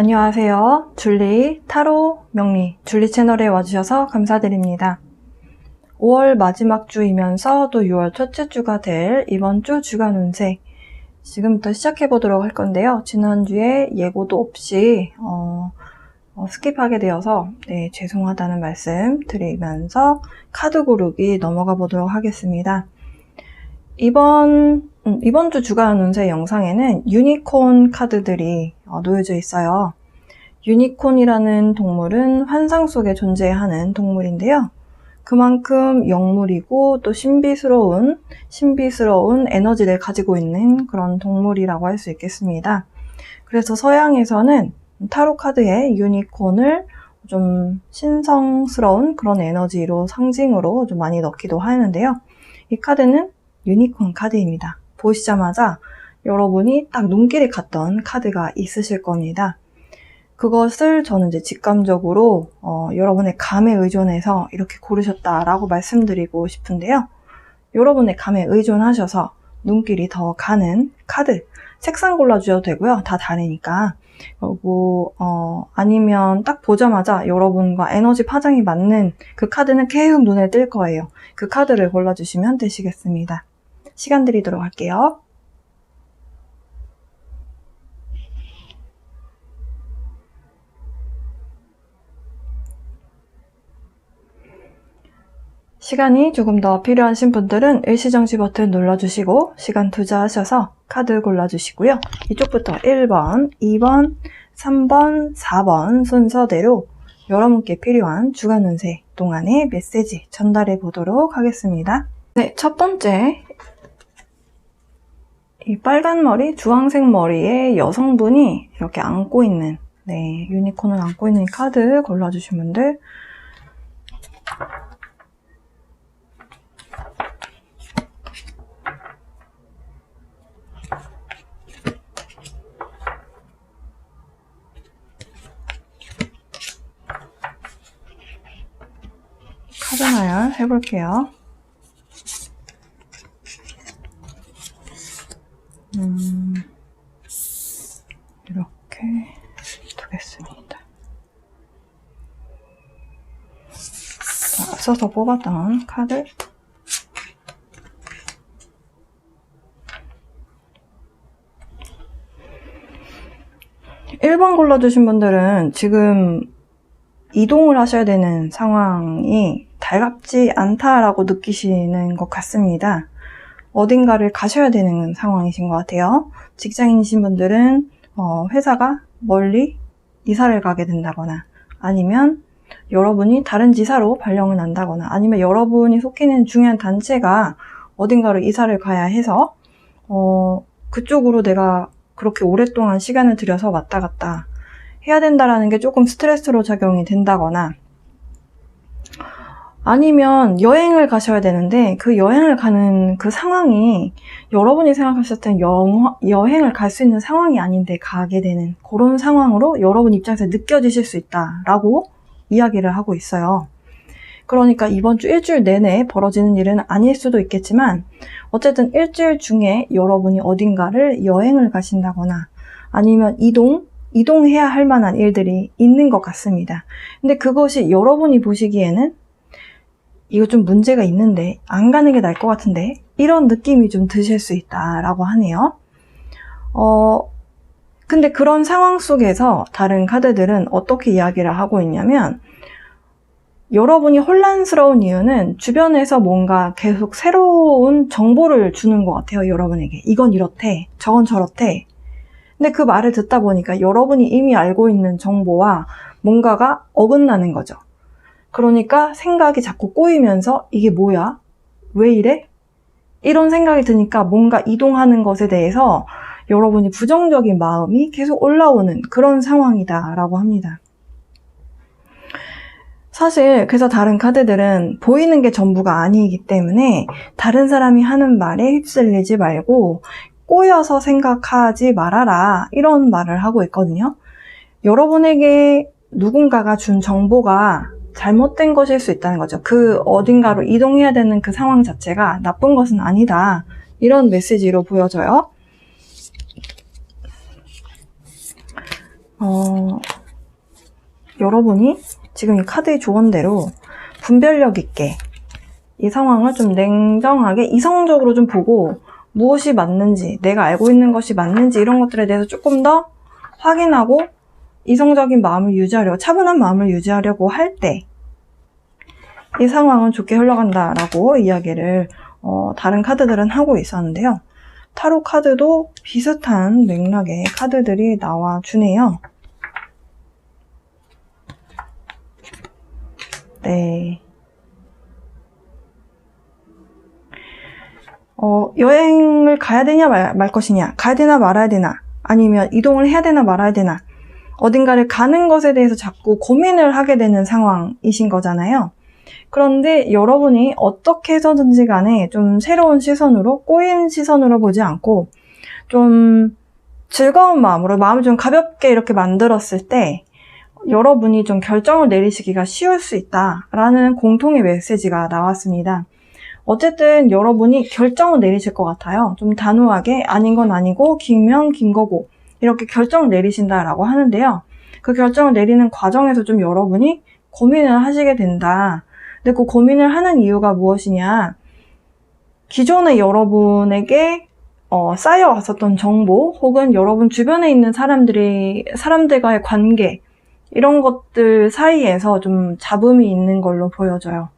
안녕하세요. 줄리 타로 명리 줄리 채널에 와주셔서 감사드립니다. 5월 마지막 주이면서 또 6월 첫째 주가 될 이번 주 주간 운세 지금부터 시작해 보도록 할 건데요. 지난주에 예고도 없이 스킵하게 되어서 죄송하다는 말씀 드리면서 카드 고르기 넘어가 보도록 하겠습니다. 이번 주 주간 운세 영상에는 유니콘 카드들이 놓여져 있어요. 유니콘이라는 동물은 환상 속에 존재하는 동물인데요. 그만큼 영물이고 또 신비스러운 에너지를 가지고 있는 그런 동물이라고 할 수 있겠습니다. 그래서 서양에서는 타로 카드에 유니콘을 좀 신성스러운 그런 에너지로 상징으로 좀 많이 넣기도 하는데요. 이 카드는 유니콘 카드입니다. 보시자마자 여러분이 딱 눈길이 갔던 카드가 있으실 겁니다. 그것을 저는 이제 직감적으로 여러분의 감에 의존해서 이렇게 고르셨다라고 말씀드리고 싶은데요. 여러분의 감에 의존하셔서 눈길이 더 가는 카드, 색상 골라주셔도 되고요. 다 다르니까. 그리고 아니면 딱 보자마자 여러분과 에너지 파장이 맞는 그 카드는 계속 눈에 띌 거예요. 그 카드를 골라주시면 되시겠습니다. 시간 드리도록 할게요. 시간이 조금 더 필요하신 분들은 일시정지 버튼 눌러주시고 시간 투자하셔서 카드 골라주시고요. 이쪽부터 1번, 2번, 3번, 4번 순서대로 여러분께 필요한 주간 운세 동안의 메시지 전달해 보도록 하겠습니다. 네, 첫 번째 이 빨간 머리, 주황색 머리의 여성분이 이렇게 안고 있는 유니콘을 안고 있는 카드 골라주신 분들 카드 나열 해볼게요. 이렇게 두겠습니다. 앞서서 뽑았던 카드 (1번) 골라주신 분들은 지금 이동을 하셔야 되는 상황이 달갑지 않다라고 느끼시는 것 같습니다. 어딘가를 가셔야 되는 상황이신 것 같아요. 직장인이신 분들은 회사가 멀리 이사를 가게 된다거나 아니면 여러분이 다른 지사로 발령을 난다거나 아니면 여러분이 속해 있는 중요한 단체가 어딘가로 이사를 가야 해서 그쪽으로 내가 그렇게 오랫동안 시간을 들여서 왔다 갔다 해야 된다라는 게 조금 스트레스로 작용이 된다거나 아니면 여행을 가셔야 되는데 그 여행을 가는 그 상황이 여러분이 생각하셨을 땐 여행을 갈 수 있는 상황이 아닌데 가게 되는 그런 상황으로 여러분 입장에서 느껴지실 수 있다라고 이야기를 하고 있어요. 그러니까 이번 주 일주일 내내 벌어지는 일은 아닐 수도 있겠지만 어쨌든 일주일 중에 여러분이 어딘가를 여행을 가신다거나 아니면 이동해야 할 만한 일들이 있는 것 같습니다. 근데 그것이 여러분이 보시기에는 이거 좀 문제가 있는데 안 가는 게 나을 것 같은데 이런 느낌이 좀 드실 수 있다라고 하네요. 근데 그런 상황 속에서 다른 카드들은 어떻게 이야기를 하고 있냐면 여러분이 혼란스러운 이유는 주변에서 뭔가 계속 새로운 정보를 주는 것 같아요. 여러분에게 이건 이렇대 저건 저렇대. 근데 그 말을 듣다 보니까 여러분이 이미 알고 있는 정보와 뭔가가 어긋나는 거죠. 그러니까 생각이 자꾸 꼬이면서 이게 뭐야? 왜 이래? 이런 생각이 드니까 뭔가 이동하는 것에 대해서 여러분이 부정적인 마음이 계속 올라오는 그런 상황이다라고 합니다. 사실 그래서 다른 카드들은 보이는 게 전부가 아니기 때문에 다른 사람이 하는 말에 휩쓸리지 말고 꼬여서 생각하지 말아라 이런 말을 하고 있거든요. 여러분에게 누군가가 준 정보가 잘못된 것일 수 있다는 거죠. 그 어딘가로 이동해야 되는 그 상황 자체가 나쁜 것은 아니다. 이런 메시지로 보여져요. 여러분이 지금 이 카드의 조언대로 분별력 있게 이 상황을 좀 냉정하게 이성적으로 좀 보고 무엇이 맞는지, 내가 알고 있는 것이 맞는지 이런 것들에 대해서 조금 더 확인하고 이성적인 마음을 유지하려고, 차분한 마음을 유지하려고 할 때 이 상황은 좋게 흘러간다라고 이야기를 다른 카드들은 하고 있었는데요. 타로 카드도 비슷한 맥락의 카드들이 나와주네요. 네. 여행을 가야 되냐 말 것이냐, 가야 되나 말아야 되나, 아니면 이동을 해야 되나 말아야 되나, 어딘가를 가는 것에 대해서 자꾸 고민을 하게 되는 상황이신 거잖아요. 그런데 여러분이 어떻게 해서든지 간에 좀 새로운 시선으로, 꼬인 시선으로 보지 않고 좀 즐거운 마음으로, 마음을 좀 가볍게 이렇게 만들었을 때 여러분이 좀 결정을 내리시기가 쉬울 수 있다라는 공통의 메시지가 나왔습니다. 어쨌든 여러분이 결정을 내리실 것 같아요. 좀 단호하게 아닌 건 아니고 길면 긴 거고 이렇게 결정을 내리신다라고 하는데요. 그 결정을 내리는 과정에서 좀 여러분이 고민을 하시게 된다. 근데 그 고민을 하는 이유가 무엇이냐? 기존에 여러분에게 쌓여왔었던 정보 혹은 여러분 주변에 있는 사람들과의 관계 이런 것들 사이에서 좀 잡음이 있는 걸로 보여져요.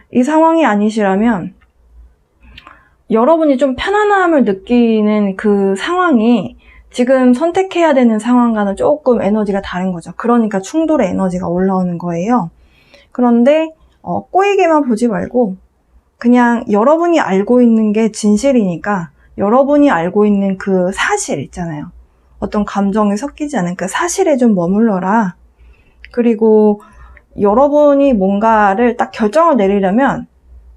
이 상황이 아니시라면 여러분이 좀 편안함을 느끼는 그 상황이 지금 선택해야 되는 상황과는 조금 에너지가 다른 거죠. 그러니까 충돌의 에너지가 올라오는 거예요. 그런데 꼬이게만 보지 말고 그냥 여러분이 알고 있는 게 진실이니까 여러분이 알고 있는 그 사실 있잖아요. 어떤 감정이 섞이지 않은 그 사실에 좀 머물러라. 그리고 여러분이 뭔가를 딱 결정을 내리려면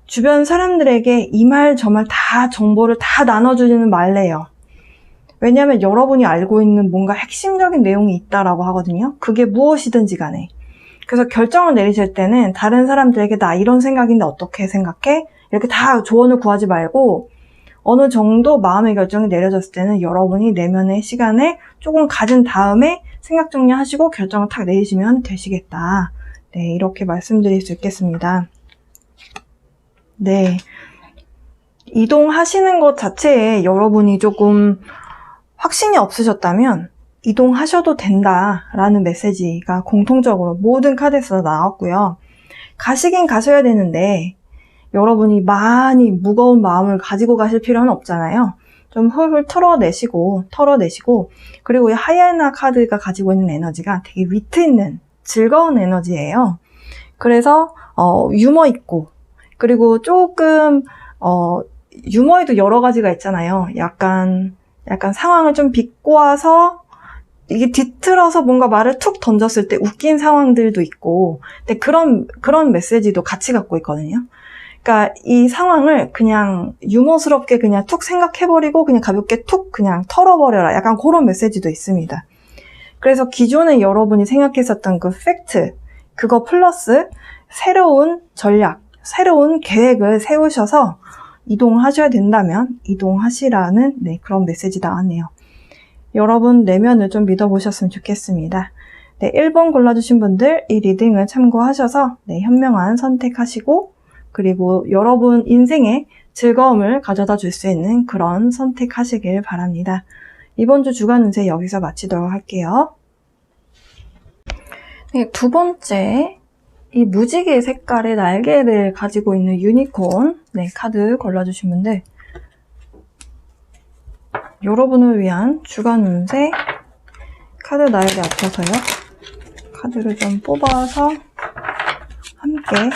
주변 사람들에게 이 말 저 말 다 정보를 다 나눠주지는 말래요. 왜냐하면 여러분이 알고 있는 뭔가 핵심적인 내용이 있다라고 하거든요. 그게 무엇이든지 간에. 그래서 결정을 내리실 때는 다른 사람들에게 나 이런 생각인데 어떻게 생각해? 이렇게 다 조언을 구하지 말고 어느 정도 마음의 결정이 내려졌을 때는 여러분이 내면의 시간을 조금 가진 다음에 생각 정리하시고 결정을 탁 내리시면 되시겠다. 네, 이렇게 말씀드릴 수 있겠습니다. 네. 이동하시는 것 자체에 여러분이 조금 확신이 없으셨다면 이동하셔도 된다라는 메시지가 공통적으로 모든 카드에서 나왔고요. 가시긴 가셔야 되는데 여러분이 많이 무거운 마음을 가지고 가실 필요는 없잖아요. 좀 훌훌 털어내시고 그리고 이 하이에나 카드가 가지고 있는 에너지가 되게 위트 있는 즐거운 에너지예요. 그래서 유머 있고 그리고 조금 유머에도 여러 가지가 있잖아요. 약간 상황을 좀 비꼬아서 이게 뒤틀어서 뭔가 말을 툭 던졌을 때 웃긴 상황들도 있고, 근데 그런 메시지도 같이 갖고 있거든요. 그러니까 이 상황을 그냥 유머스럽게 그냥 툭 생각해버리고 그냥 가볍게 툭 그냥 털어버려라. 약간 그런 메시지도 있습니다. 그래서 기존에 여러분이 생각했었던 그 팩트, 그거 플러스 새로운 전략, 새로운 계획을 세우셔서 이동하셔야 된다면 이동하시라는 그런 메시지 나왔네요. 여러분 내면을 좀 믿어보셨으면 좋겠습니다. 네, 1번 골라주신 분들 이 리딩을 참고하셔서 현명한 선택하시고 그리고 여러분 인생에 즐거움을 가져다 줄 수 있는 그런 선택하시길 바랍니다. 이번 주 주간 운세 여기서 마치도록 할게요. 네, 두 번째 이 무지개 색깔의 날개를 가지고 있는 유니콘 카드 골라주신 분들 여러분을 위한 주간 운세 카드 날개 앞서서요. 카드를 좀 뽑아서 함께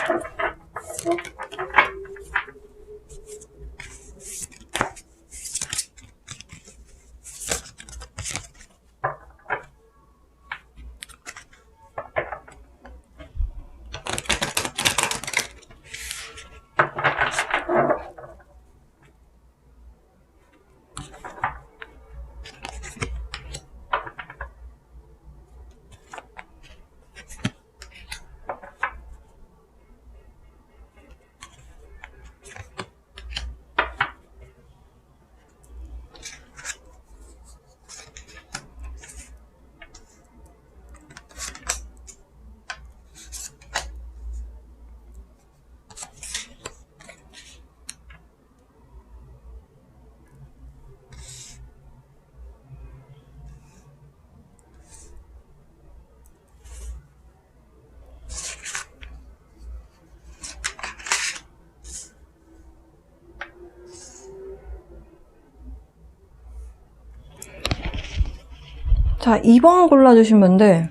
자, 2번 골라주신 분들.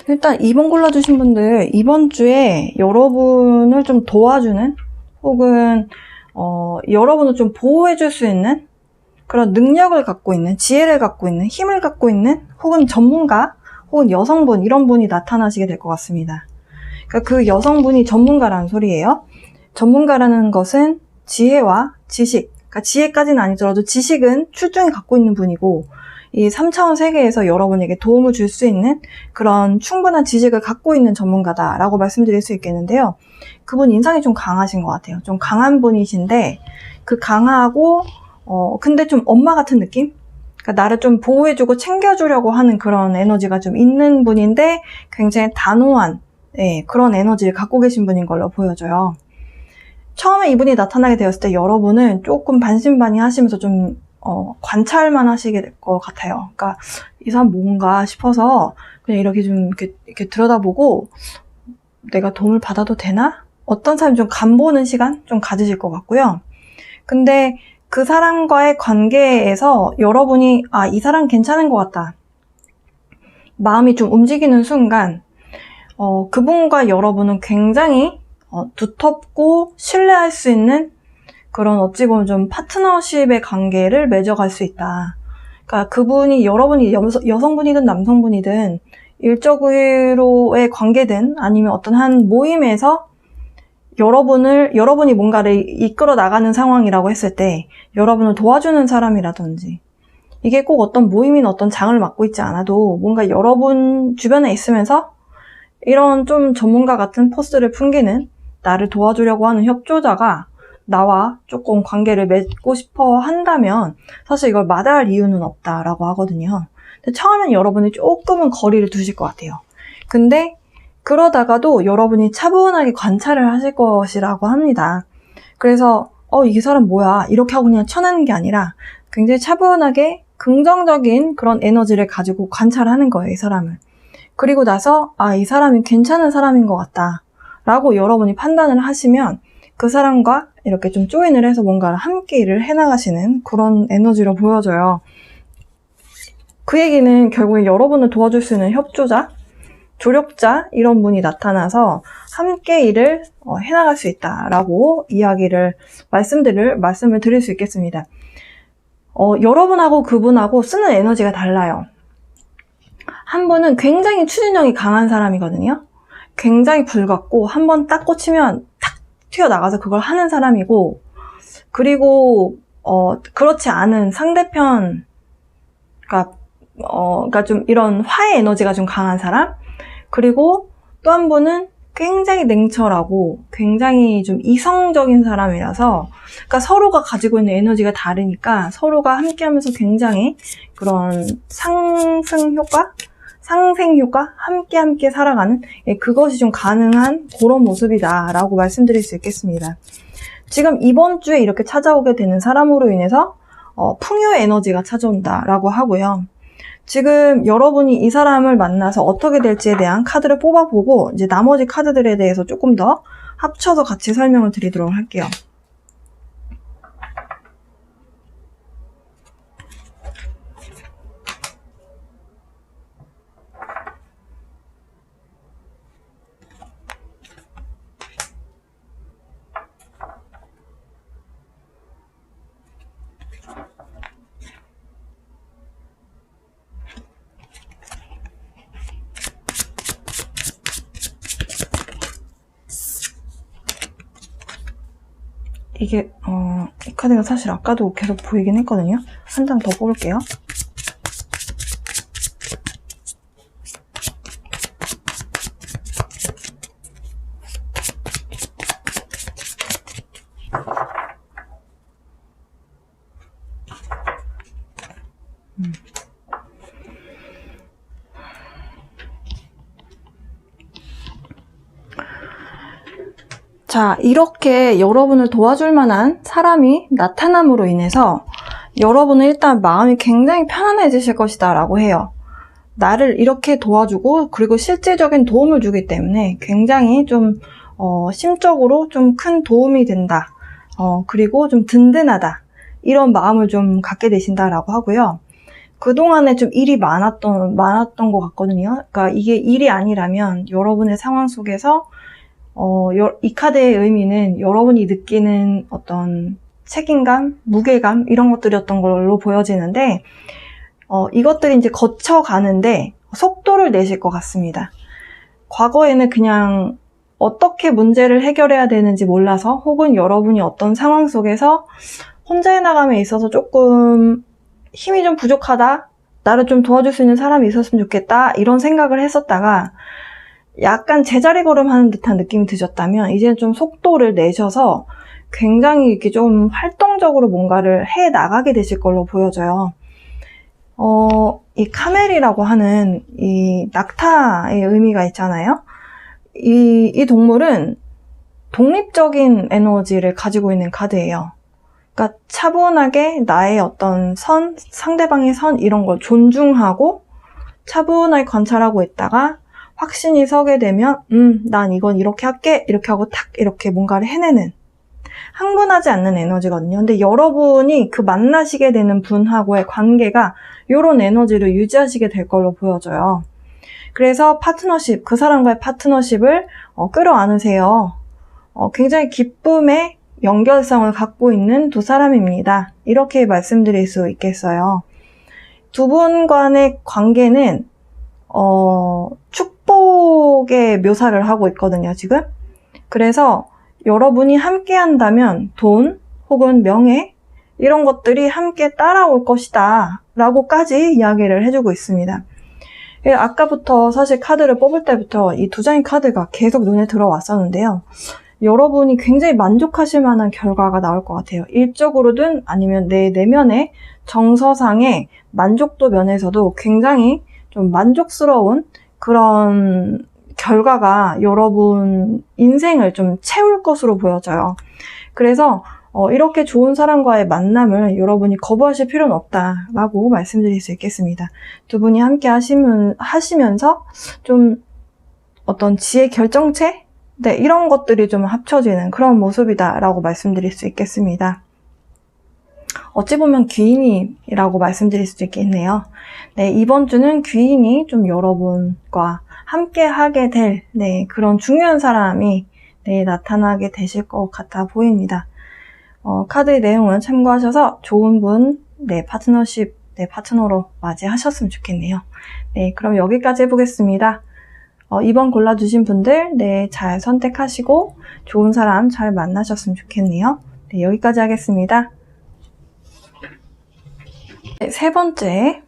일단 2번 골라주신 분들, 이번 주에 여러분을 좀 도와주는, 혹은 여러분을 좀 보호해줄 수 있는 그런 능력을 갖고 있는, 지혜를 갖고 있는, 힘을 갖고 있는, 혹은 전문가, 혹은 여성분, 이런 분이 나타나시게 될 것 같습니다. 그러니까 그 여성분이 전문가라는 소리예요. 전문가라는 것은 지혜와 지식, 그러니까 지혜까지는 아니더라도 지식은 출중히 갖고 있는 분이고, 이 3차원 세계에서 여러분에게 도움을 줄 수 있는 그런 충분한 지식을 갖고 있는 전문가다라고 말씀드릴 수 있겠는데요. 그분 인상이 좀 강하신 것 같아요. 좀 강한 분이신데, 그 강하고 근데 좀 엄마 같은 느낌? 그러니까 나를 좀 보호해주고 챙겨주려고 하는 그런 에너지가 좀 있는 분인데, 굉장히 단호한 그런 에너지를 갖고 계신 분인 걸로 보여져요. 처음에 이분이 나타나게 되었을 때 여러분은 조금 반신반의하시면서 좀 관찰만 하시게 될 것 같아요. 그러니까 이 사람 뭔가 싶어서 그냥 이렇게 좀 이렇게 들여다보고, 내가 도움을 받아도 되나? 어떤 사람이 좀 간보는 시간 좀 가지실 것 같고요. 근데 그 사람과의 관계에서 여러분이 이 사람 괜찮은 것 같다, 마음이 좀 움직이는 순간 그분과 여러분은 굉장히 두텁고 신뢰할 수 있는 그런, 어찌 보면 좀 파트너십의 관계를 맺어갈 수 있다. 그러니까 그분이, 여러분이 여성분이든 남성분이든 일적으로의 관계든 아니면 어떤 한 모임에서 여러분이 뭔가를 이끌어 나가는 상황이라고 했을 때 여러분을 도와주는 사람이라든지, 이게 꼭 어떤 모임이나 어떤 장을 맡고 있지 않아도 뭔가 여러분 주변에 있으면서 이런 좀 전문가 같은 포스를 풍기는, 나를 도와주려고 하는 협조자가 나와 조금 관계를 맺고 싶어 한다면 사실 이걸 마다할 이유는 없다라고 하거든요. 근데 처음엔 여러분이 조금은 거리를 두실 것 같아요. 근데 그러다가도 여러분이 차분하게 관찰을 하실 것이라고 합니다. 그래서 이 사람 뭐야 이렇게 하고 그냥 쳐내는 게 아니라 굉장히 차분하게 긍정적인 그런 에너지를 가지고 관찰하는 거예요, 이 사람을. 그리고 나서 이 사람이 괜찮은 사람인 것 같다 라고 여러분이 판단을 하시면 그 사람과 이렇게 좀 조인을 해서 뭔가를 함께 일을 해나가시는 그런 에너지로 보여져요. 그 얘기는 결국에 여러분을 도와줄 수 있는 협조자, 조력자, 이런 분이 나타나서 함께 일을 해나갈 수 있다라고 말씀을 드릴 수 있겠습니다. 여러분하고 그분하고 쓰는 에너지가 달라요. 한 분은 굉장히 추진력이 강한 사람이거든요. 굉장히 불같고 한번 딱 꽂히면 탁 튀어나가서 그걸 하는 사람이고, 그리고 그렇지 않은 상대편, 그러니까 좀 이런 화의 에너지가 좀 강한 사람. 그리고 또 한 분은 굉장히 냉철하고 굉장히 좀 이성적인 사람이라서, 그러니까 서로가 가지고 있는 에너지가 다르니까 서로가 함께하면서 굉장히 그런 상생 효과? 함께 살아가는, 그것이 좀 가능한 그런 모습이다라고 말씀드릴 수 있겠습니다. 지금 이번 주에 이렇게 찾아오게 되는 사람으로 인해서 풍요의 에너지가 찾아온다라고 하고요. 지금 여러분이 이 사람을 만나서 어떻게 될지에 대한 카드를 뽑아보고 이제 나머지 카드들에 대해서 조금 더 합쳐서 같이 설명을 드리도록 할게요. 이게 이 카드가 사실 아까도 계속 보이긴 했거든요. 한 장 더 뽑을게요. 자, 이렇게 여러분을 도와줄 만한 사람이 나타남으로 인해서 여러분은 일단 마음이 굉장히 편안해지실 것이다 라고 해요. 나를 이렇게 도와주고 그리고 실질적인 도움을 주기 때문에 굉장히 좀 심적으로 좀 큰 도움이 된다. 그리고 좀 든든하다. 이런 마음을 좀 갖게 되신다라고 하고요. 그동안에 좀 일이 많았던 것 같거든요. 그러니까 이게 일이 아니라면 여러분의 상황 속에서 이 카드의 의미는 여러분이 느끼는 어떤 책임감, 무게감 이런 것들이었던 걸로 보여지는데 이것들이 이제 거쳐가는데 속도를 내실 것 같습니다. 과거에는 그냥 어떻게 문제를 해결해야 되는지 몰라서 혹은 여러분이 어떤 상황 속에서 혼자 해나감에 있어서 조금 힘이 좀 부족하다, 나를 좀 도와줄 수 있는 사람이 있었으면 좋겠다 이런 생각을 했었다가 약간 제자리 걸음하는 듯한 느낌이 드셨다면 이제는 좀 속도를 내셔서 굉장히 이렇게 좀 활동적으로 뭔가를 해 나가게 되실 걸로 보여져요. 이 카멜이라고 하는 이 낙타의 의미가 있잖아요. 이 동물은 독립적인 에너지를 가지고 있는 카드예요. 그러니까 차분하게 나의 어떤 선, 상대방의 선 이런 걸 존중하고 차분하게 관찰하고 있다가 확신이 서게 되면 난 이건 이렇게 할게 이렇게 하고 탁 이렇게 뭔가를 해내는 흥분하지 않는 에너지거든요. 근데 여러분이 그 만나시게 되는 분하고의 관계가 이런 에너지를 유지하시게 될 걸로 보여져요. 그래서 파트너십, 그 사람과의 파트너십을 끌어안으세요. 굉장히 기쁨의 연결성을 갖고 있는 두 사람입니다. 이렇게 말씀드릴 수 있겠어요. 두 분 간의 관계는 축복의 묘사를 하고 있거든요, 지금. 그래서 여러분이 함께 한다면 돈 혹은 명예 이런 것들이 함께 따라올 것이다 라고까지 이야기를 해주고 있습니다. 아까부터 사실 카드를 뽑을 때부터 이 두 장의 카드가 계속 눈에 들어왔었는데요. 여러분이 굉장히 만족하실 만한 결과가 나올 것 같아요. 일적으로든 아니면 내 내면의 정서상의 만족도 면에서도 굉장히 좀 만족스러운 그런 결과가 여러분 인생을 좀 채울 것으로 보여져요. 그래서 이렇게 좋은 사람과의 만남을 여러분이 거부하실 필요는 없다라고 말씀드릴 수 있겠습니다. 두 분이 함께 하시면서 좀 어떤 지혜 결정체? 네, 이런 것들이 좀 합쳐지는 그런 모습이다라고 말씀드릴 수 있겠습니다. 어찌 보면 귀인이라고 말씀드릴 수도 있겠네요. 네, 이번 주는 귀인이 좀 여러분과 함께 하게 될 그런 중요한 사람이 나타나게 되실 것 같아 보입니다. 카드의 내용은 참고하셔서 좋은 분, 파트너십, 파트너로 맞이하셨으면 좋겠네요. 네, 그럼 여기까지 해보겠습니다. 이번 골라주신 분들, 잘 선택하시고 좋은 사람 잘 만나셨으면 좋겠네요. 네, 여기까지 하겠습니다. 네, 세 번째,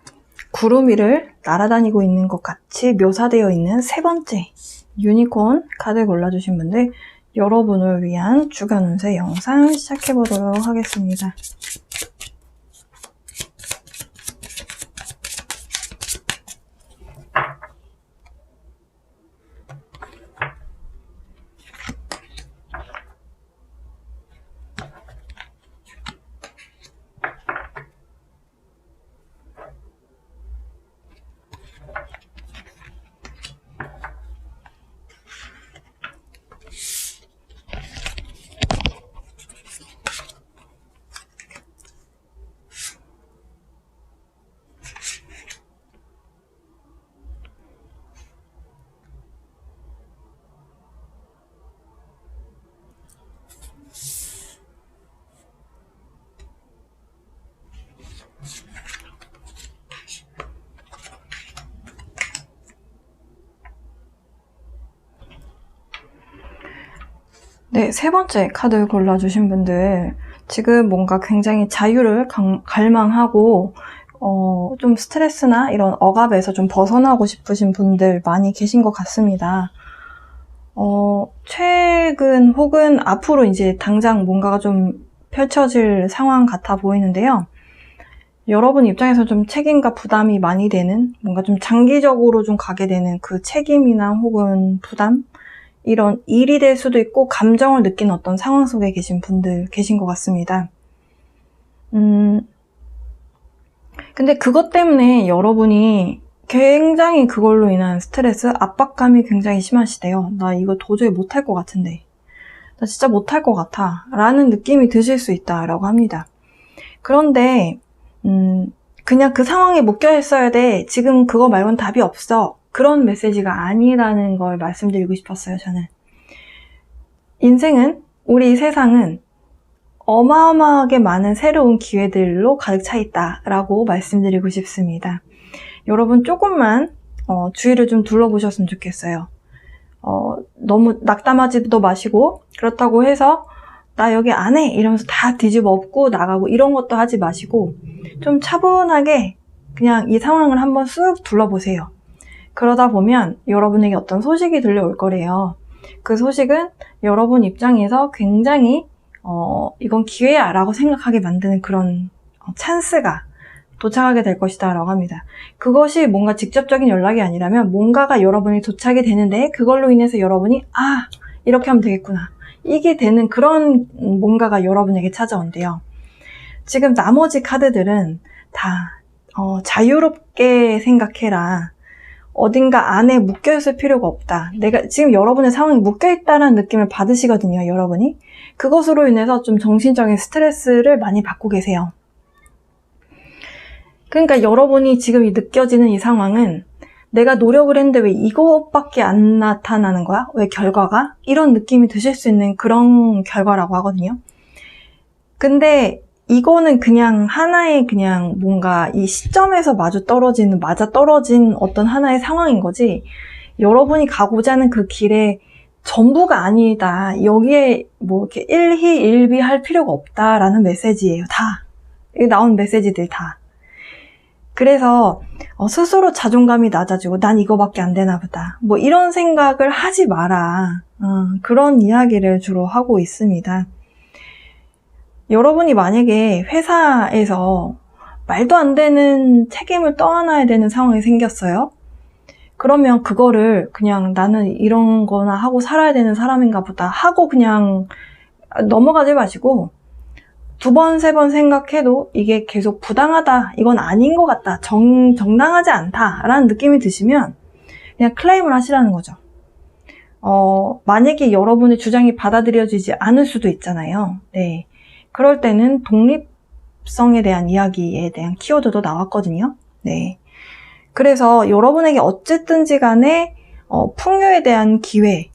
구름 위를 날아다니고 있는 것 같이 묘사되어 있는 세 번째 유니콘 카드 골라주신 분들, 여러분을 위한 주간 운세 영상 시작해보도록 하겠습니다. 네, 세 번째 카드 골라주신 분들, 지금 뭔가 굉장히 자유를 갈망하고 좀 스트레스나 이런 억압에서 좀 벗어나고 싶으신 분들 많이 계신 것 같습니다. 최근 혹은 앞으로 이제 당장 뭔가가 좀 펼쳐질 상황 같아 보이는데요. 여러분 입장에서 좀 책임과 부담이 많이 되는, 뭔가 좀 장기적으로 좀 가게 되는 그 책임이나 혹은 부담? 이런 일이 될 수도 있고 감정을 느끼는 어떤 상황 속에 계신 분들 계신 것 같습니다. 근데 그것 때문에 여러분이 굉장히 그걸로 인한 스트레스, 압박감이 굉장히 심하시대요. 나 이거 도저히 못할 것 같은데. 나 진짜 못할 것 같아. 라는 느낌이 드실 수 있다라고 합니다. 그런데 그냥 그 상황에 묶여 있어야 돼. 지금 그거 말고는 답이 없어. 그런 메시지가 아니라는 걸 말씀드리고 싶었어요, 저는. 인생은, 우리 세상은 어마어마하게 많은 새로운 기회들로 가득 차 있다라고 말씀드리고 싶습니다. 여러분 조금만 주위를 좀 둘러보셨으면 좋겠어요. 너무 낙담하지도 마시고, 그렇다고 해서 나 여기 안 해 이러면서 다 뒤집어 엎고 나가고 이런 것도 하지 마시고 좀 차분하게 그냥 이 상황을 한번 쑥 둘러보세요. 그러다 보면 여러분에게 어떤 소식이 들려올 거래요. 그 소식은 여러분 입장에서 굉장히 이건 기회야 라고 생각하게 만드는 그런 찬스가 도착하게 될 것이다 라고 합니다. 그것이 뭔가 직접적인 연락이 아니라면 뭔가가 여러분이 도착이 되는데 그걸로 인해서 여러분이 이렇게 하면 되겠구나, 이게 되는 그런 뭔가가 여러분에게 찾아온대요. 지금 나머지 카드들은 다 자유롭게 생각해라, 어딘가 안에 묶여있을 필요가 없다, 내가 지금 여러분의 상황에 묶여있다는 느낌을 받으시거든요. 여러분이 그것으로 인해서 좀 정신적인 스트레스를 많이 받고 계세요. 그러니까 여러분이 지금 느껴지는 이 상황은 내가 노력을 했는데 왜 이것밖에 안 나타나는 거야? 왜 결과가? 이런 느낌이 드실 수 있는 그런 결과라고 하거든요. 근데 이거는 그냥 하나의 그냥 뭔가 이 시점에서 맞아 떨어진 어떤 하나의 상황인 거지, 여러분이 가고자 하는 그 길에 전부가 아니다. 여기에 뭐 이렇게 일희일비 할 필요가 없다라는 메시지예요. 다. 여기 나온 메시지들 다. 그래서 스스로 자존감이 낮아지고 난 이거밖에 안 되나 보다, 뭐 이런 생각을 하지 마라. 그런 이야기를 주로 하고 있습니다. 여러분이 만약에 회사에서 말도 안 되는 책임을 떠안아야 되는 상황이 생겼어요. 그러면 그거를 그냥 나는 이런 거나 하고 살아야 되는 사람인가 보다 하고 그냥 넘어가지 마시고 2번, 3번 생각해도 이게 계속 부당하다, 이건 아닌 것 같다, 정당하지 않다 라는 느낌이 드시면 그냥 클레임을 하시라는 거죠. 만약에 여러분의 주장이 받아들여지지 않을 수도 있잖아요. 네. 그럴 때는 독립성에 대한 이야기에 대한 키워드도 나왔거든요. 네. 그래서 여러분에게 어쨌든지 간에 풍요에 대한 기회,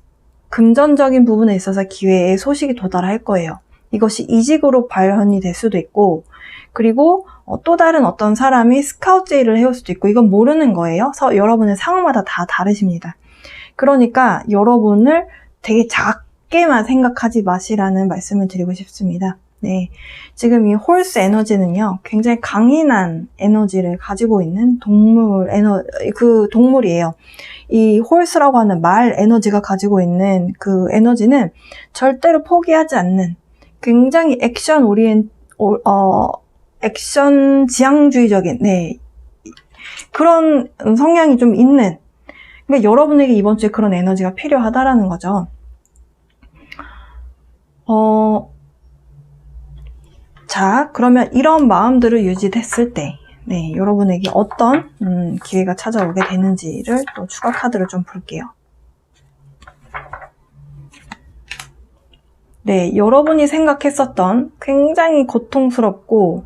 금전적인 부분에 있어서 기회의 소식이 도달할 거예요. 이것이 이직으로 발현이 될 수도 있고, 그리고 또 다른 어떤 사람이 스카우트 제의를 해올 수도 있고, 이건 모르는 거예요. 그래서 여러분의 상황마다 다 다르십니다. 그러니까 여러분을 되게 작게만 생각하지 마시라는 말씀을 드리고 싶습니다. 네, 지금 이 홀스 에너지는요, 굉장히 강인한 에너지를 가지고 있는 동물이에요. 이 홀스라고 하는 말 에너지가 가지고 있는 그 에너지는 절대로 포기하지 않는 굉장히 액션 지향주의적인, 네, 그런 성향이 좀 있는, 그러니까 여러분에게 이번 주에 그런 에너지가 필요하다라는 거죠. 자, 그러면 이런 마음들을 유지됐을 때, 네, 여러분에게 어떤 기회가 찾아오게 되는지를 또 추가 카드를 좀 볼게요. 네, 여러분이 생각했었던 굉장히 고통스럽고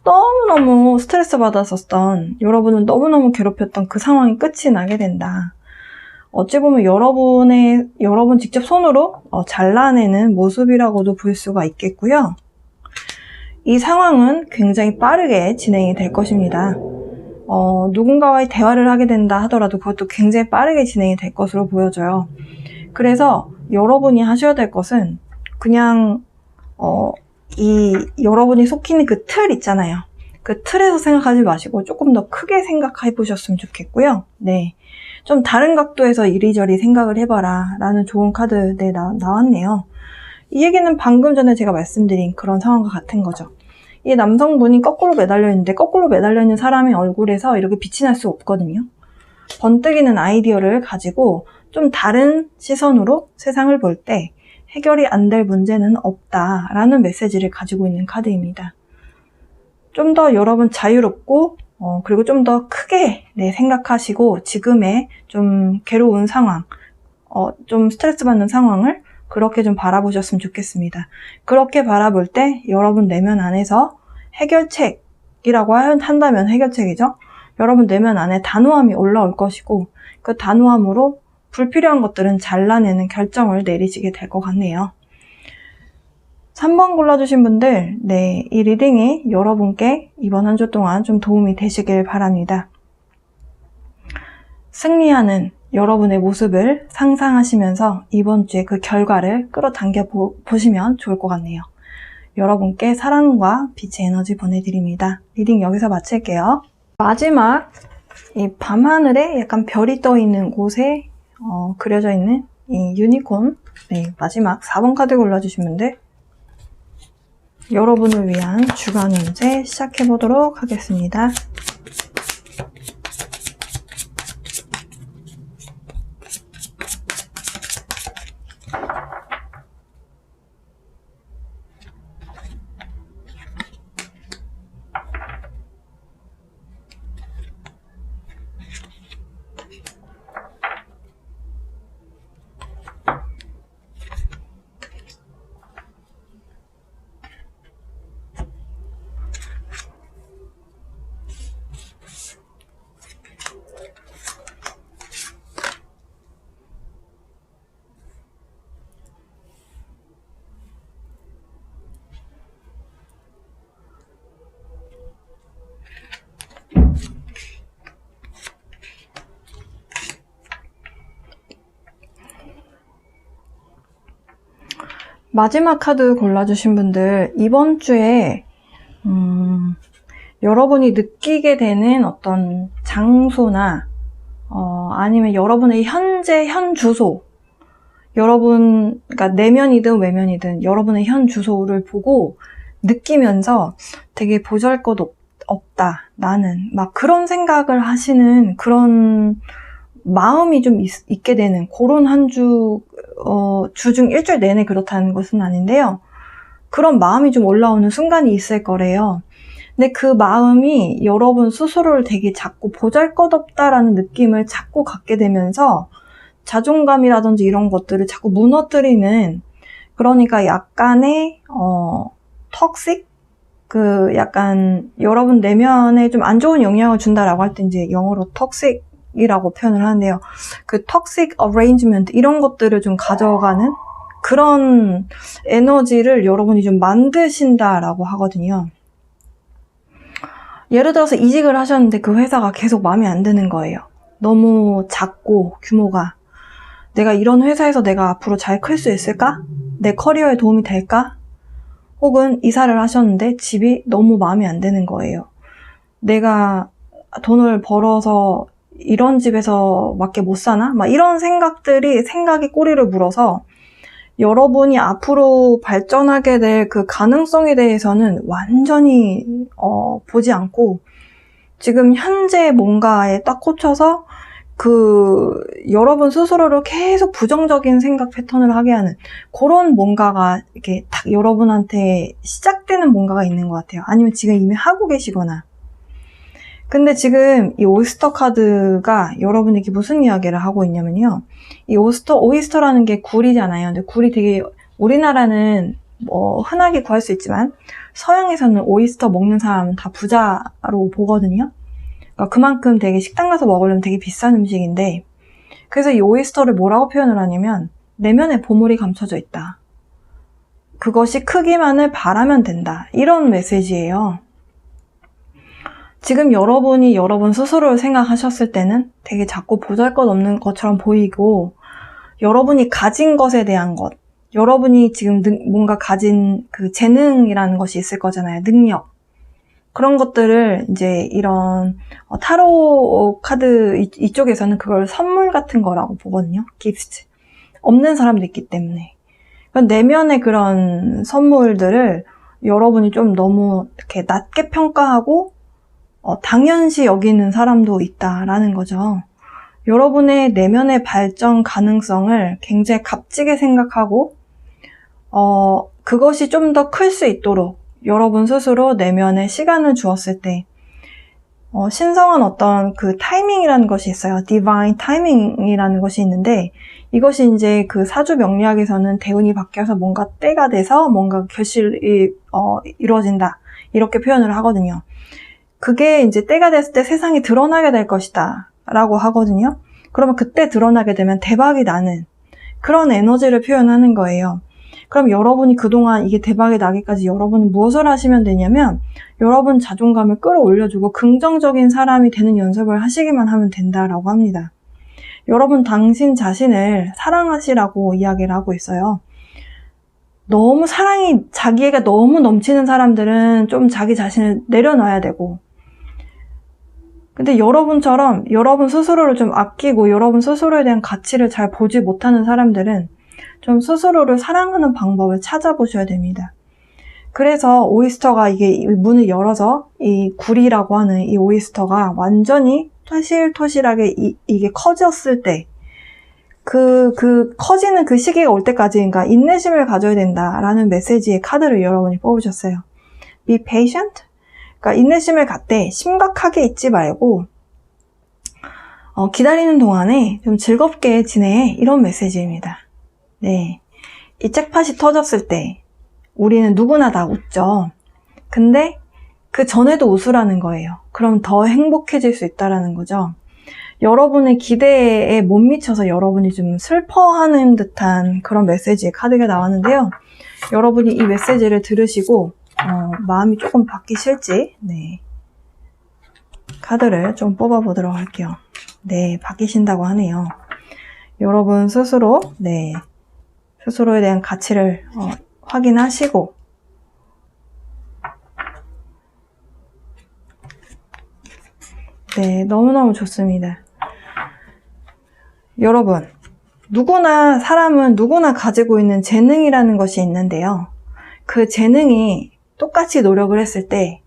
너무너무 스트레스 받았었던, 여러분을 너무너무 괴롭혔던 그 상황이 끝이 나게 된다. 어찌 보면 여러분 직접 손으로 잘라내는 모습이라고도 볼 수가 있겠고요. 이 상황은 굉장히 빠르게 진행이 될 것입니다. 누군가와의 대화를 하게 된다 하더라도 그것도 굉장히 빠르게 진행이 될 것으로 보여져요. 그래서 여러분이 하셔야 될 것은 그냥 여러분이 속히는 그 틀 있잖아요. 그 틀에서 생각하지 마시고 조금 더 크게 생각해 보셨으면 좋겠고요. 네, 좀 다른 각도에서 이리저리 생각을 해봐라 라는 좋은 카드 나왔네요. 이 얘기는 방금 전에 제가 말씀드린 그런 상황과 같은 거죠. 이 남성분이 거꾸로 매달려 있는데 거꾸로 매달려 있는 사람의 얼굴에서 이렇게 빛이 날 수 없거든요. 번뜩이는 아이디어를 가지고 좀 다른 시선으로 세상을 볼 때 해결이 안 될 문제는 없다라는 메시지를 가지고 있는 카드입니다. 좀 더 여러분 자유롭고 그리고 좀 더 크게 생각하시고 지금의 좀 괴로운 상황, 좀 스트레스 받는 상황을 그렇게 좀 바라보셨으면 좋겠습니다. 그렇게 바라볼 때 여러분 내면 안에서 해결책이라고 한다면 해결책이죠. 여러분 내면 안에 단호함이 올라올 것이고 그 단호함으로 불필요한 것들은 잘라내는 결정을 내리시게 될 것 같네요. 3번 골라주신 분들, 네, 이 리딩이 여러분께 이번 한 주 동안 좀 도움이 되시길 바랍니다. 승리하는 여러분의 모습을 상상하시면서 이번 주에 그 결과를 끌어당겨 보시면 좋을 것 같네요. 여러분께 사랑과 빛의 에너지 보내드립니다. 리딩 여기서 마칠게요. 마지막 이 밤하늘에 약간 별이 떠 있는 곳에 그려져 있는 이 유니콘, 네, 마지막 4번 카드 골라주신 분들, 여러분을 위한 주간 운세 시작해보도록 하겠습니다. 마지막 카드 골라주신 분들, 이번 주에 여러분이 느끼게 되는 어떤 장소나 아니면 여러분의 현 주소, 여러분, 그러니까 내면이든 외면이든 여러분의 현 주소를 보고 느끼면서 되게 보잘것없다, 나는. 막 그런 생각을 하시는 그런 마음이 좀 있게 되는 그런 한 주중 일주일 내내 그렇다는 것은 아닌데요. 그런 마음이 좀 올라오는 순간이 있을 거래요. 근데 그 마음이 여러분 스스로를 되게 자꾸 보잘것없다라는 느낌을 자꾸 갖게 되면서 자존감이라든지 이런 것들을 자꾸 무너뜨리는, 그러니까 약간의 턱식? 그 약간 여러분 내면에 좀 안 좋은 영향을 준다라고 할 때 이제 영어로 턱식이라고 표현을 하는데요. 그 턱식 어레인지먼트 이런 것들을 좀 가져가는 그런 에너지를 여러분이 좀 만드신다라고 하거든요. 예를 들어서 이직을 하셨는데 그 회사가 계속 마음에 안 드는 거예요. 너무 작고 규모가, 내가 이런 회사에서 내가 앞으로 잘 클 수 있을까? 내 커리어에 도움이 될까? 혹은 이사를 하셨는데 집이 너무 마음에 안 드는 거예요. 내가 돈을 벌어서 이런 집에서 밖에 못 사나? 막 이런 생각이 꼬리를 물어서 여러분이 앞으로 발전하게 될 그 가능성에 대해서는 완전히 보지 않고 지금 현재 뭔가에 딱 꽂혀서 그 여러분 스스로를 계속 부정적인 생각 패턴을 하게 하는 그런 뭔가가 이렇게 딱 여러분한테 시작되는 뭔가가 있는 것 같아요. 아니면 지금 이미 하고 계시거나. 근데 지금 이 오이스터 카드가 여러분에게 무슨 이야기를 하고 있냐면요. 이 오이스터라는 게 굴이잖아요. 근데 굴이 되게 우리나라는 흔하게 구할 수 있지만 서양에서는 오이스터 먹는 사람은 다 부자로 보거든요. 그러니까 그만큼 되게 식당 가서 먹으려면 되게 비싼 음식인데, 그래서 이 오이스터를 뭐라고 표현을 하냐면 내면에 보물이 감춰져 있다. 그것이 크기만을 바라면 된다. 이런 메시지예요. 지금 여러분이 여러분 스스로를 생각하셨을 때는 되게 자꾸 보잘것없는 것처럼 보이고, 여러분이 가진 것에 대한 것, 여러분이 지금 뭔가 가진 그 재능이라는 것이 있을 거잖아요. 능력. 그런 것들을 이제 이런 타로 카드 이쪽에서는 그걸 선물 같은 거라고 보거든요. 기프트. 없는 사람도 있기 때문에. 내면의 그런 선물들을 여러분이 좀 너무 이렇게 낮게 평가하고 당연시 여기는 사람도 있다라는 거죠. 여러분의 내면의 발전 가능성을 굉장히 값지게 생각하고 그것이 좀 더 클 수 있도록 여러분 스스로 내면에 시간을 주었을 때 신성한 어떤 그 타이밍이라는 것이 있어요. 디바인 타이밍이라는 것이 있는데, 이것이 이제 그 사주 명리학에서는 대운이 바뀌어서 뭔가 때가 돼서 뭔가 결실이 이루어진다, 이렇게 표현을 하거든요. 그게 이제 때가 됐을 때 세상이 드러나게 될 것이다 라고 하거든요. 그러면 그때 드러나게 되면 대박이 나는 그런 에너지를 표현하는 거예요. 그럼 여러분이 그동안 이게 대박이 나기까지 여러분은 무엇을 하시면 되냐면 여러분 자존감을 끌어올려주고 긍정적인 사람이 되는 연습을 하시기만 하면 된다라고 합니다. 여러분 당신 자신을 사랑하시라고 이야기를 하고 있어요. 너무 사랑이 자기애가 너무 넘치는 사람들은 좀 자기 자신을 내려놔야 되고, 근데 여러분처럼 여러분 스스로를 좀 아끼고 여러분 스스로에 대한 가치를 잘 보지 못하는 사람들은 좀 스스로를 사랑하는 방법을 찾아보셔야 됩니다. 그래서 오이스터가 이게 문을 열어서 이 굴이라고 하는 이 오이스터가 완전히 토실토실하게 이게 커졌을 때 커지는 그 시기가 올 때까지, 그러니까 인내심을 가져야 된다라는 메시지의 카드를 여러분이 뽑으셨어요. Be patient. 그러니까 인내심을 갖되 심각하게 있지 말고, 기다리는 동안에 좀 즐겁게 지내. 이런 메시지입니다. 네. 이 잭팟이 터졌을 때, 우리는 누구나 다 웃죠. 근데 그 전에도 웃으라는 거예요. 그럼 더 행복해질 수 있다라는 거죠. 여러분의 기대에 못 미쳐서 여러분이 좀 슬퍼하는 듯한 그런 메시지의 카드가 나왔는데요. 여러분이 이 메시지를 들으시고 마음이 조금 바뀌실지, 네, 카드를 좀 뽑아보도록 할게요. 네, 바뀌신다고 하네요. 여러분 스스로, 네, 스스로에 대한 가치를 확인하시고, 네, 너무너무 좋습니다. 여러분, 사람은 누구나 가지고 있는 재능이라는 것이 있는데요. 그 재능이 똑같이 노력을 했을 때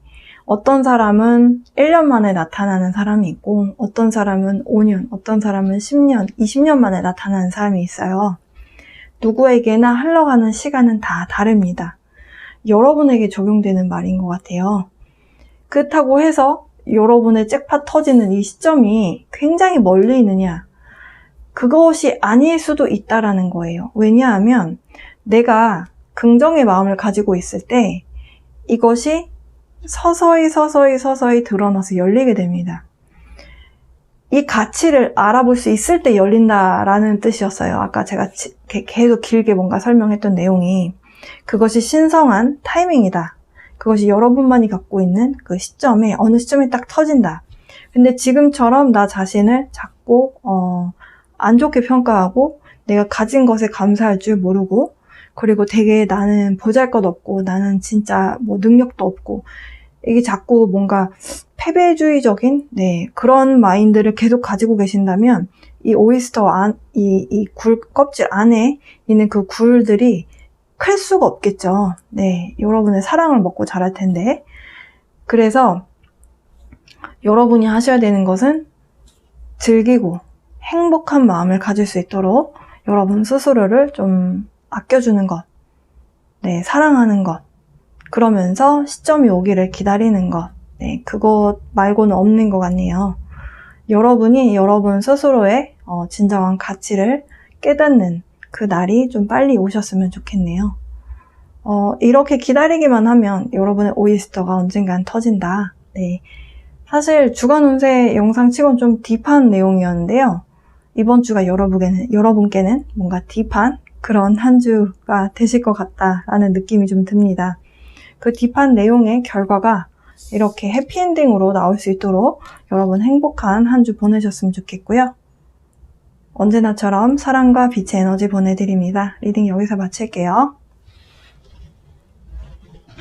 어떤 사람은 1년 만에 나타나는 사람이 있고 어떤 사람은 5년, 어떤 사람은 10년, 20년 만에 나타나는 사람이 있어요. 누구에게나 흘러가는 시간은 다 다릅니다. 여러분에게 적용되는 말인 것 같아요. 그렇다고 해서 여러분의 잭팟 터지는 이 시점이 굉장히 멀리 있느냐? 그것이 아닐 수도 있다라는 거예요. 왜냐하면 내가 긍정의 마음을 가지고 있을 때 이것이 서서히 드러나서 열리게 됩니다. 이 가치를 알아볼 수 있을 때 열린다라는 뜻이었어요. 아까 제가 계속 길게 뭔가 설명했던 내용이, 그것이 신성한 타이밍이다. 그것이 여러분만이 갖고 있는 그 시점에 어느 시점에 딱 터진다. 근데 지금처럼 나 자신을 자꾸 안 좋게 평가하고 내가 가진 것에 감사할 줄 모르고, 그리고 되게 나는 보잘것없고 나는 진짜 뭐 능력도 없고, 이게 자꾸 뭔가 패배주의적인, 네, 그런 마인드를 계속 가지고 계신다면 이 오이스터 이 굴 껍질 안에 있는 그 굴들이 클 수가 없겠죠. 네, 여러분의 사랑을 먹고 자랄 텐데. 그래서 여러분이 하셔야 되는 것은 즐기고 행복한 마음을 가질 수 있도록 여러분 스스로를 좀 아껴주는 것, 네, 사랑하는 것, 그러면서 시점이 오기를 기다리는 것, 네, 그것 말고는 없는 것 같네요. 여러분이 여러분 스스로의 진정한 가치를 깨닫는 그 날이 좀 빨리 오셨으면 좋겠네요. 이렇게 기다리기만 하면 여러분의 오이스터가 언젠간 터진다. 네, 사실 주간 운세 영상 치곤 좀 딥한 내용이었는데요. 이번 주가 여러분께는 뭔가 딥한 그런 한 주가 되실 것 같다라는 느낌이 좀 듭니다. 그 딥한 내용의 결과가 이렇게 해피엔딩으로 나올 수 있도록 여러분 행복한 한 주 보내셨으면 좋겠고요. 언제나처럼 사랑과 빛의 에너지 보내드립니다. 리딩 여기서 마칠게요.